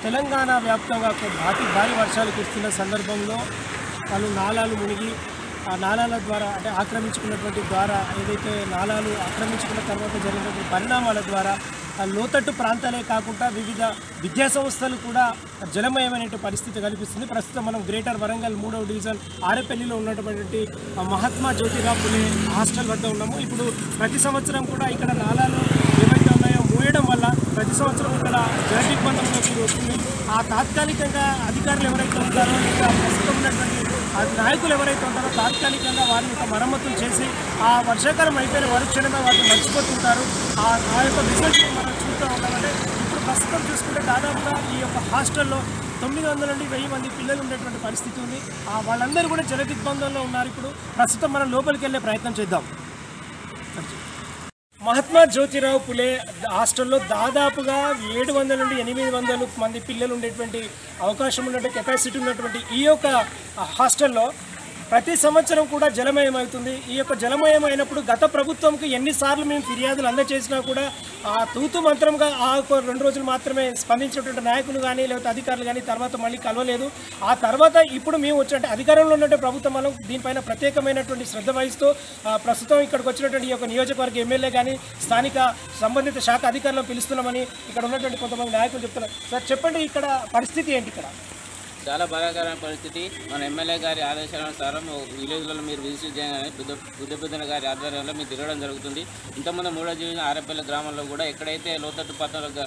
తెలంగాణ వ్యాప్తంగా భారీ వర్షాలు కురుస్తున్న సందర్భంలో పలు నాలాలు మునిగి ఆ నాలాల ద్వారా అంటే ఆక్రమించుకున్నటువంటి ద్వారా ఏదైతే నాలాలు ఆక్రమించుకున్న తర్వాత జరిగినటువంటి పరిణామాల ద్వారా లోతట్టు ప్రాంతాలే కాకుండా వివిధ విద్యా సంస్థలు కూడా జలమయమైన పరిస్థితి కనిపిస్తుంది. ప్రస్తుతం మనం గ్రేటర్ వరంగల్ 3వ డివిజన్ ఆరేపల్లిలో ఉన్నటువంటి మహాత్మా జ్యోతిరావు పులే హాస్టల్ వద్ద ఉన్నాము. ఇప్పుడు ప్రతి సంవత్సరం కూడా ఇక్కడ నాలాలు ఏవైతే ఉన్నాయో మూయడం వల్ల ప్రతి సంవత్సరం ఇక్కడ జల దిగ్బంధంలోకి వస్తుంది. ఆ తాత్కాలికంగా అధికారులు ఎవరైతే ఉంటారో ఇంకా ప్రస్తుతం ఉన్నటువంటి నాయకులు ఎవరైతే ఉంటారో తాత్కాలికంగా వారిని మరమ్మతులు చేసి ఆ వర్షాకాలం అయిపోయిన వరుక్షణమే వాటిని మర్చిపోతుంటారు. ఆ యొక్క రిజల్ట్ మనం చూస్తూ ఉంటామంటే ఇప్పుడు ప్రస్తుతం చూసుకుంటే దాదాపుగా ఈ యొక్క హాస్టల్లో 900 నుండి 1000 మంది పిల్లలు ఉండేటువంటి పరిస్థితి ఉంది. వాళ్ళందరూ కూడా జల దిగ్బంధంలో ఉన్నారు. ఇప్పుడు ప్రస్తుతం మనం లోపలికి వెళ్ళే ప్రయత్నం చేద్దాం. మహాత్మా జ్యోతిరావు పులే హాస్టల్లో దాదాపుగా 700 నుండి 800 మంది పిల్లలు ఉండేటువంటి అవకాశం ఉన్నటువంటి కెపాసిటీ ఉన్నటువంటి ఈ యొక్క హాస్టల్లో ప్రతి సంవత్సరం కూడా జలమయం అవుతుంది. ఈ యొక్క జలమయం అయినప్పుడు గత ప్రభుత్వంకి ఎన్నిసార్లు మేము ఫిర్యాదులు అందజేసినా కూడా ఆ తూతు మంత్రంగా ఆ 2 రోజులు మాత్రమే స్పందించినటువంటి నాయకులు కానీ లేకపోతే అధికారులు కానీ తర్వాత మళ్ళీ కలవలేదు. ఆ తర్వాత ఇప్పుడు మేము వచ్చినట్టు అధికారంలో ఉన్నటువంటి ప్రభుత్వం మనం దీనిపైన ప్రత్యేకమైనటువంటి శ్రద్ధ వహిస్తూ ప్రస్తుతం ఇక్కడికి వచ్చినటువంటి ఈ యొక్క నియోజకవర్గ ఎమ్మెల్యే కానీ స్థానిక సంబంధిత శాఖ అధికారులను పిలుస్తున్నామని ఇక్కడ ఉన్నటువంటి కొంతమంది నాయకులు చెప్తున్నారు. సార్ చెప్పండి, ఇక్కడ పరిస్థితి ఏంటి? ఇక్కడ చాలా బాధాకరమైన పరిస్థితి. మన ఎమ్మెల్యే గారి ఆదేశానుసారం విలేజ్లలో మీరు విజిట్ చేయగానే బుద్ధబుద్ధన గారి ఆధ్వర్యంలో మీరు తిరగడం జరుగుతుంది. ఇంతకుముందు 3వ డివిజన్ ఆరేపల్లి గ్రామంలో కూడా ఎక్కడైతే లోతట్టు ప్రాంతాలకు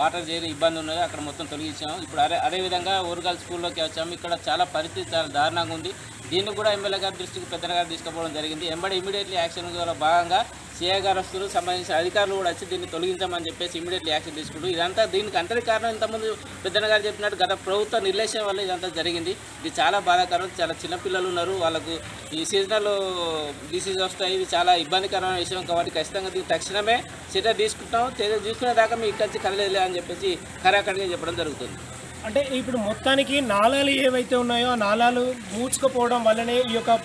వాటర్ చేరి ఇబ్బంది ఉన్నదో అక్కడ మొత్తం తొలగించాము. ఇప్పుడు అదేవిధంగా ఓరుగల్ స్కూల్లోకి వచ్చాము. ఇక్కడ చాలా పరిస్థితి చాలా దారుణంగా ఉంది. దీన్ని కూడా ఎమ్మెల్యే గారి దృష్టికి పెద్దన గారు తీసుకుపోవడం జరిగింది. ఇమీడియట్లీ యాక్షన్ భాగంగా సీఐ గారు వస్తున్నారు, సంబంధించిన అధికారులు కూడా వచ్చి దీన్ని తొలగించామని చెప్పేసి ఇమీడియట్లీ యాక్షన్ తీసుకుంటూ ఇదంతా దీనికి అంతటి కారణం ఇంతకుముందు పెద్దన గారు చెప్పినట్టు గత ప్రభుత్వ నిర్లక్ష్యం వల్ల ఇదంతా జరిగింది. ఇది చాలా బాధాకరం. చాలా చిన్నపిల్లలు ఉన్నారు, వాళ్ళకు ఈ సీజనల్ డిసీజ్ వస్తాయి. ఇది చాలా ఇబ్బందికరమైన విషయం కాబట్టి ఖచ్చితంగా దీనికి తక్షణమే చర్య తీసుకుంటాం. చర్య తీసుకునే దాకా మీ ఇక్కడి నుంచి కలలేదు అని చెప్పేసి ఖరాఖండిగా చెప్పడం జరుగుతుంది. అంటే ఇప్పుడు మొత్తానికి నాలాలు ఏవైతే ఉన్నాయో ఆ నాలాలు మూసుకుపోవడం వల్లనే ఈ యొక్క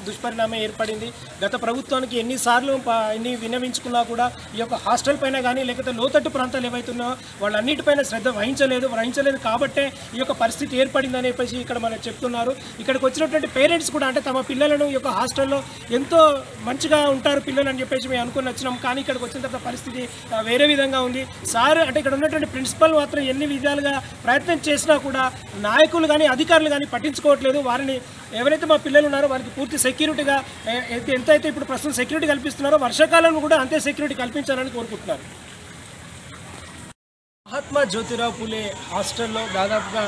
దుష్పరిణామం ఏర్పడింది. గత ప్రభుత్వానికి ఎన్నిసార్లు విన్నవించుకున్నా కూడా ఈ యొక్క హాస్టల్ పైన కానీ లేకపోతే లోతట్టు ప్రాంతాలు ఏవైతే ఉన్నాయో వాళ్ళన్నిటిపైన శ్రద్ధ వహించలేదు కాబట్టే ఈ యొక్క పరిస్థితి ఏర్పడిందని చెప్పేసి ఇక్కడ మనకు చెప్తున్నారు. ఇక్కడికి వచ్చినటువంటి పేరెంట్స్ కూడా అంటే తమ పిల్లలను ఈ యొక్క హాస్టల్లో ఎంతో మంచిగా ఉంటారు పిల్లలు అని చెప్పేసి మేము అనుకుని వచ్చినాం. కానీ ఇక్కడికి వచ్చిన తర్వాత పరిస్థితి వేరే విధంగా ఉంది. సార్ అంటే ఇక్కడ ఉన్నటువంటి ప్రిన్సిపల్ మాత్రం ఎన్ని విధాలుగా ప్రయత్నం చేసినా కూడా నాయకులు కానీ అధికారులు కానీ పట్టించుకోవట్లేదు. వారిని ఎవరైతే మా పిల్లలు ఉన్నారో వారికి పూర్తి సెక్యూరిటీగా ఎంతైతే ఇప్పుడు ప్రస్తుతం సెక్యూరిటీ కల్పిస్తున్నారో వర్షాకాలంలో కూడా అంతే సెక్యూరిటీ కల్పించాలని కోరుకుంటున్నారు. మహాత్మా జ్యోతిరావు పులే హాస్టల్లో దాదాపుగా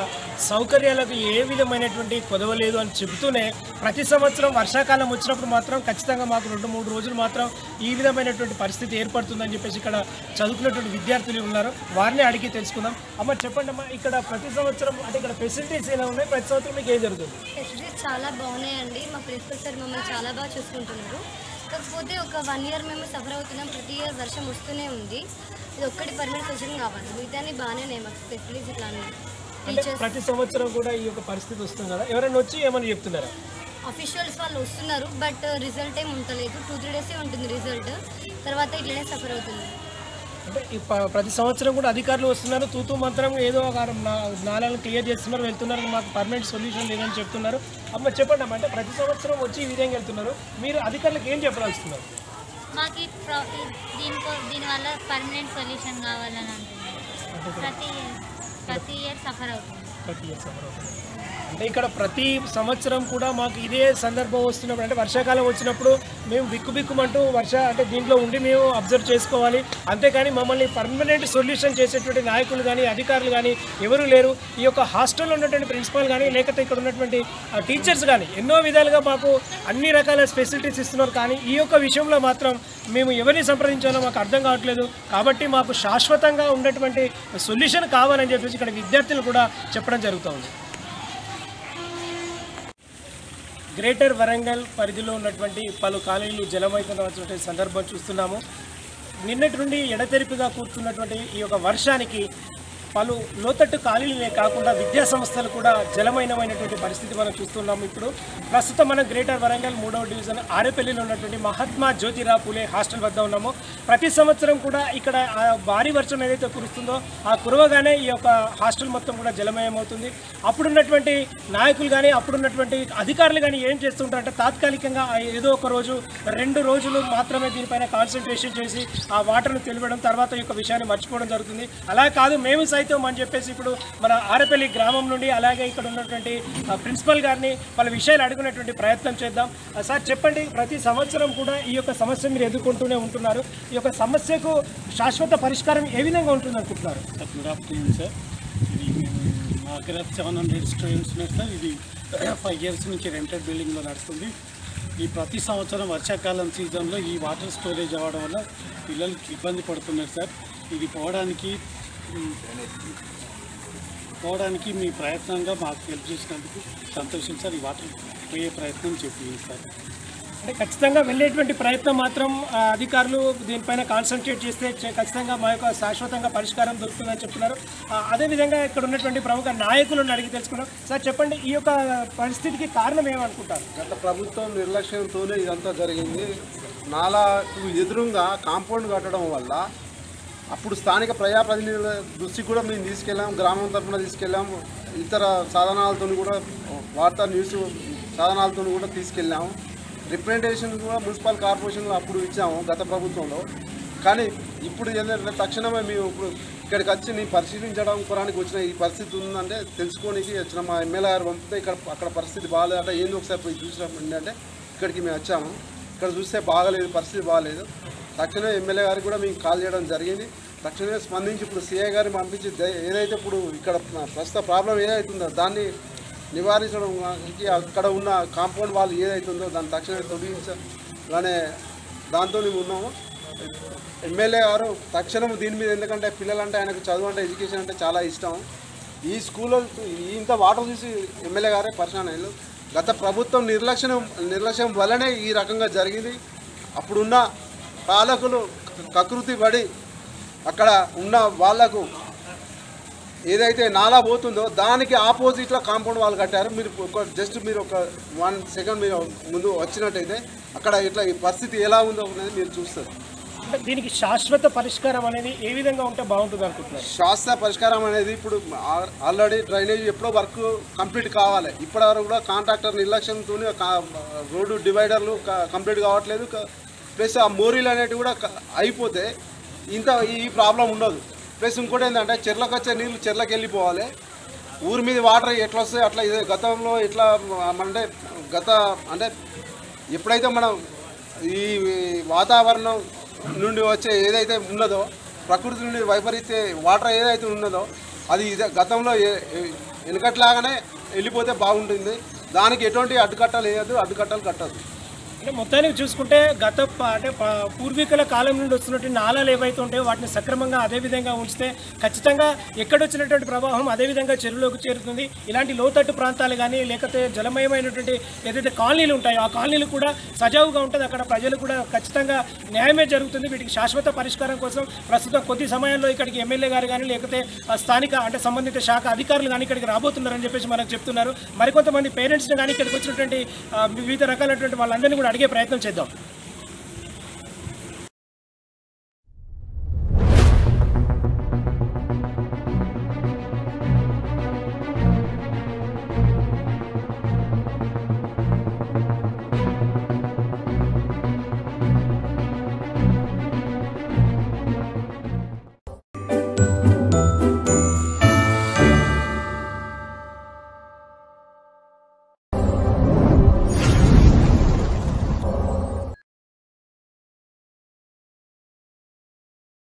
సౌకర్యాలకు ఏ విధమైనటువంటి కొదవలేదు అని చెబుతూనే ప్రతి సంవత్సరం వర్షాకాలం వచ్చినప్పుడు మాత్రం ఖచ్చితంగా మాకు 2-3 రోజులు మాత్రం ఈ విధమైనటువంటి పరిస్థితి ఏర్పడుతుందని చెప్పేసి ఇక్కడ చదువుకున్నటువంటి విద్యార్థులు ఉన్నారు. వారిని అడిగి తెలుసుకుందాం. అమ్మ చెప్పండి అమ్మా, ఇక్కడ ప్రతి సంవత్సరం అంటే ఇక్కడ ఫెసిలిటీస్ ఎలా ఉన్నాయి? ప్రతి సంవత్సరం మీకు ఏం జరుగుతుంది? ఫెసిలిటీస్ చాలా బాగున్నాయండి. మా ప్రిన్సిపల్ సార్ మమ్మల్ని చాలా బాగా చూసుకుంటున్నారు. కాకపోతే ఒక 1 ఇయర్ మేము సఫర్ అవుతున్నాం. ప్రతి ఇయర్ వర్షం వస్తూనే ఉంది. ఇది ఒక్కటి పర్మనెంట్ సొల్యూషన్ కావాలి. మిగతాన్ని బాగానే మాకు ఫెసిలిటీస్ ఇట్లా టీచర్స్ ప్రతి సంవత్సరం కూడా ఈ యొక్క పరిస్థితి వస్తుంది కదా, ఎవరైనా వచ్చి ఏమని చెప్తున్నారా? అఫీషియల్స్ వాళ్ళు వస్తున్నారు, బట్ రిజల్ట్ ఏమి ఉండలేదు. 2-3 డేసే ఉంటుంది రిజల్ట్. తర్వాత ఇట్లనే సఫర్ అవుతుంది. అంటే ప్రతి సంవత్సరం కూడా అధికారులు వస్తున్నారు, తూతూ మంత్రం ఏదో ఒక నాలను క్లియర్ చేస్తున్నారు, వెళ్తున్నారు, మాకు పర్మనెంట్ సొల్యూషన్ లేదని చెప్తున్నారు. అమ్మ చెప్పండి అమ్మ, అంటే ప్రతి సంవత్సరం వచ్చి ఈ విధంగా వెళ్తున్నారు, మీరు అధికారులకు ఏం చెప్పదలుచుకున్నారు? మాకు దీనివల్ల పర్మనెంట్ సొల్యూషన్ కావాలని అంటున్నారు. ప్రతి ఇయర్ సఫర్ అవుతుంది. అంటే ఇక్కడ ప్రతి సంవత్సరం కూడా మాకు ఇదే సందర్భం వస్తున్నప్పుడు అంటే వర్షాకాలం వచ్చినప్పుడు మేము బిక్కుబిక్కుమంటూ అంటే దీంట్లో ఉండి మేము అబ్జర్వ్ చేసుకోవాలి. అంతేకాని మమ్మల్ని పర్మనెంట్ సొల్యూషన్ చేసేటువంటి నాయకులు కానీ అధికారులు కానీ ఎవరూ లేరు. ఈ యొక్క హాస్టల్లో ఉన్నటువంటి ప్రిన్సిపాల్ కానీ లేకపోతే ఇక్కడ ఉన్నటువంటి టీచర్స్ కానీ ఎన్నో విధాలుగా మాకు అన్ని రకాల ఫెసిలిటీస్ ఇస్తున్నారు. కానీ ఈ యొక్క విషయంలో మాత్రం మేము ఎవరిని సంప్రదించాలో మాకు అర్థం కావట్లేదు. కాబట్టి మాకు శాశ్వతంగా ఉన్నటువంటి సొల్యూషన్ కావాలని చెప్పేసి ఇక్కడ విద్యార్థులు కూడా చెప్పడం జరుగుతుంది. గ్రేటర్ వరంగల్ పరిధిలో ఉన్నటువంటి పలు కాలనీలు జలమవుతున్నటువంటి సందర్భం చూస్తున్నాము. నిన్నటి నుండి ఎడతెరిపిగా కూర్చున్నటువంటి ఈ యొక్క వర్షానికి పలు లోతట్టు కాలనీలే కాకుండా విద్యా సంస్థలు కూడా జలమయమైనటువంటి పరిస్థితి మనం చూస్తున్నాము. ఇప్పుడు ప్రస్తుతం మనం గ్రేటర్ వరంగల్ 3వ డివిజన్ ఆరేపల్లిలో ఉన్నటువంటి మహాత్మా జ్యోతిరావు పూలే హాస్టల్ వద్ద ఉన్నాము. ప్రతి సంవత్సరం కూడా ఇక్కడ భారీ వర్షం ఏదైతే కురుస్తుందో ఆ కురవగానే ఈ యొక్క హాస్టల్ మొత్తం కూడా జలమయం అవుతుంది. అప్పుడున్నటువంటి నాయకులు కానీ అప్పుడున్నటువంటి అధికారులు కానీ ఏం చేస్తుంటారంటే తాత్కాలికంగా ఏదో ఒక రోజు 2 రోజులు మాత్రమే దీనిపైన కాన్సన్ట్రేషన్ చేసి ఆ వాటర్ను తెలియడం, తర్వాత ఈ యొక్క విషయాన్ని మర్చిపోవడం జరుగుతుంది. అలా కాదు మేము సైతం అని చెప్పేసి ఇప్పుడు మన ఆరేపల్లి గ్రామం నుండి అలాగే ఇక్కడ ఉన్నటువంటి ప్రిన్సిపల్ గారిని వాళ్ళ విషయాలు అడుగునేటువంటి ప్రయత్నం చేద్దాం. సార్ చెప్పండి, ప్రతి సంవత్సరం కూడా ఈ యొక్క సమస్య మీరు ఎదుర్కొంటూనే ఉంటున్నారు. ఈ యొక్క సమస్యకు శాశ్వత పరిష్కారం ఏ విధంగా ఉంటుంది అనుకుంటున్నారు? Good afternoon sir. ఇది మా దగ్గర 700 స్టూడెంట్స్ ఉన్నారు సార్. ఇది 5 years నుంచి రెంటెడ్ బిల్డింగ్లో నడుస్తుంది. ఈ ప్రతి సంవత్సరం వర్షాకాలం సీజన్లో ఈ వాటర్ స్టోరేజ్ అవ్వడం వల్ల పిల్లలకి ఇబ్బంది పడుతున్నారు సార్. ఇది పోవడానికి మీ ప్రయత్నంగా మాకు హెల్ప్ చేసినందుకు సంతోషం సార్. ఈ వాటర్ పోయే ప్రయత్నం చెప్పింది సార్. అంటే ఖచ్చితంగా వెళ్ళేటువంటి ప్రయత్నం మాత్రం అధికారులు దీనిపైన కాన్సన్ట్రేట్ చేస్తే ఖచ్చితంగా మా యొక్క శాశ్వతంగా పరిష్కారం దొరుకుతుందని చెప్తున్నారు. అదేవిధంగా ఇక్కడ ఉన్నటువంటి ప్రముఖ నాయకులను అడిగి తెలుసుకున్నాం. సార్ చెప్పండి, ఈ యొక్క పరిస్థితికి కారణం ఏమనుకుంటారు? గత ప్రభుత్వం నిర్లక్ష్యంతోనే ఇదంతా జరిగింది. నాలాకు ఎదురుగా కాంపౌండ్ కట్టడం వల్ల అప్పుడు స్థానిక ప్రజాప్రతినిధుల దృష్టికి కూడా మేము తీసుకెళ్ళాం, గ్రామం తరఫున తీసుకెళ్ళాం, ఇతర సాధనాలతో కూడా వార్తా న్యూస్ సాధనాలతో కూడా తీసుకెళ్ళాము. రిప్రజెంటేషన్ కూడా మున్సిపల్ కార్పొరేషన్లో అప్పుడు ఇచ్చాము గత ప్రభుత్వంలో. కానీ ఇప్పుడు ఏంటంటే తక్షణమే మేము ఇప్పుడు ఇక్కడికి వచ్చి పరిశీలించడం కొరానికి వచ్చిన ఈ పరిస్థితి ఉందంటే తెలుసుకోనికి వచ్చిన మా ఎమ్మెల్యే గారు పంపితే అక్కడ పరిస్థితి బాగాలేదంటే ఏంది ఒకసారి పోయి చూసినప్పుడు ఏంటంటే ఇక్కడికి మేము వచ్చాము. ఇక్కడ చూస్తే బాగాలేదు, పరిస్థితి బాగాలేదు. తక్షణమే ఎమ్మెల్యే గారికి కూడా మేము కాల్ చేయడం జరిగింది. తక్షణమే స్పందించి ఇప్పుడు సీఐ గారిని పంపించి ఏదైతే ఇప్పుడు ఇక్కడ ప్రస్తుత ప్రాబ్లం ఏదైతుందో దాన్ని నివారించడానికి అక్కడ ఉన్న కాంపౌండ్ వాళ్ళు ఏదైతుందో దాన్ని తక్షణమే తొలగించాలనే దాంతో మేము ఉన్నాము. ఎమ్మెల్యే గారు తక్షణం దీని మీద, ఎందుకంటే పిల్లలంటే ఆయనకు చదువు అంటే ఎడ్యుకేషన్ అంటే చాలా ఇష్టం. ఈ స్కూల్లో ఇంత వాటర్ చూసి ఎమ్మెల్యే గారే పరిశాన్ అయ్యారు. గత ప్రభుత్వం నిర్లక్ష్యం వల్లనే ఈ రకంగా జరిగింది. అప్పుడున్న పాలకులు కకృతి పడి అక్కడ ఉన్న వాళ్లకు ఏదైతే నాలా పోతుందో దానికి ఆపోజిట్లో కాంపౌండ్ వాళ్ళు కట్టారు. మీరు మీరు ఒక 1 సెకండ్ మీరు ముందు వచ్చినట్టయితే అక్కడ ఇట్లా ఈ పరిస్థితి ఎలా ఉందో అనేది మీరు చూస్తారు. అంటే దీనికి శాశ్వత పరిష్కారం అనేది ఏ విధంగా ఉంటే బాగుంటుంది అనుకుంటున్నారు? శాశ్వత పరిష్కారం అనేది ఇప్పుడు ఆల్రెడీ డ్రైనేజ్ ఎప్పుడో వర్క్ కంప్లీట్ కావాలి. ఇప్పటివరకు కూడా కాంట్రాక్టర్ నిర్లక్ష్యంతో రోడ్డు డివైడర్లు కంప్లీట్ కావట్లేదు. ప్లస్ ఆ మోరీలు అనేటివి కూడా అయిపోతే ఈ ప్రాబ్లం ఉండదు. ప్లస్ ఇంకోటి ఏంటంటే చెర్లకు వచ్చే నీళ్ళు చెర్లకు వెళ్ళిపోవాలి. ఊరి మీద వాటర్ ఎట్లా వస్తాయి అట్లా గతంలో ఎట్లా అంటే ఎప్పుడైతే మనం ఈ వాతావరణం నుండి వచ్చే ఏదైతే ఉన్నదో, ప్రకృతి నుండి వైపరీత్య వాటర్ ఏదైతే ఉన్నదో అది గతంలో వెనకట్లాగానే వెళ్ళిపోతే బాగుంటుంది. దానికి ఎటువంటి అడ్డుకట్టలు వేయద్దు, అడ్డుకట్టలు కట్టద్దు. అంటే మొత్తానికి చూసుకుంటే పూర్వీకుల కాలం నుండి వస్తున్నటువంటి నాళాలు ఏవైతే ఉంటాయో వాటిని సక్రమంగా అదేవిధంగా ఉంచితే ఖచ్చితంగా ఎక్కడొచ్చినటువంటి ప్రవాహం అదేవిధంగా చెరువులోకి చేరుతుంది. ఇలాంటి లోతట్టు ప్రాంతాలు కానీ లేకపోతే జలమయమైనటువంటి ఏదైతే కాలనీలు ఉంటాయో ఆ కాలనీలు కూడా సజావుగా ఉంటుంది. అక్కడ ప్రజలు కూడా ఖచ్చితంగా న్యాయమే జరుగుతుంది. వీటికి శాశ్వత పరిష్కారం కోసం ప్రస్తుతం కొద్ది సమయంలో ఇక్కడికి ఎమ్మెల్యే గారు కానీ లేకపోతే స్థానిక సంబంధిత శాఖ అధికారులు కానీ ఇక్కడికి రాబోతున్నారని చెప్పేసి మనకు చెప్తున్నారు. మరికొంతమంది పేరెంట్స్ని కానీ ఇక్కడికి వచ్చినటువంటి వివిధ రకాలైనటువంటి వాళ్ళందరినీ కూడా అడిగే ప్రయత్నం చేద్దాం.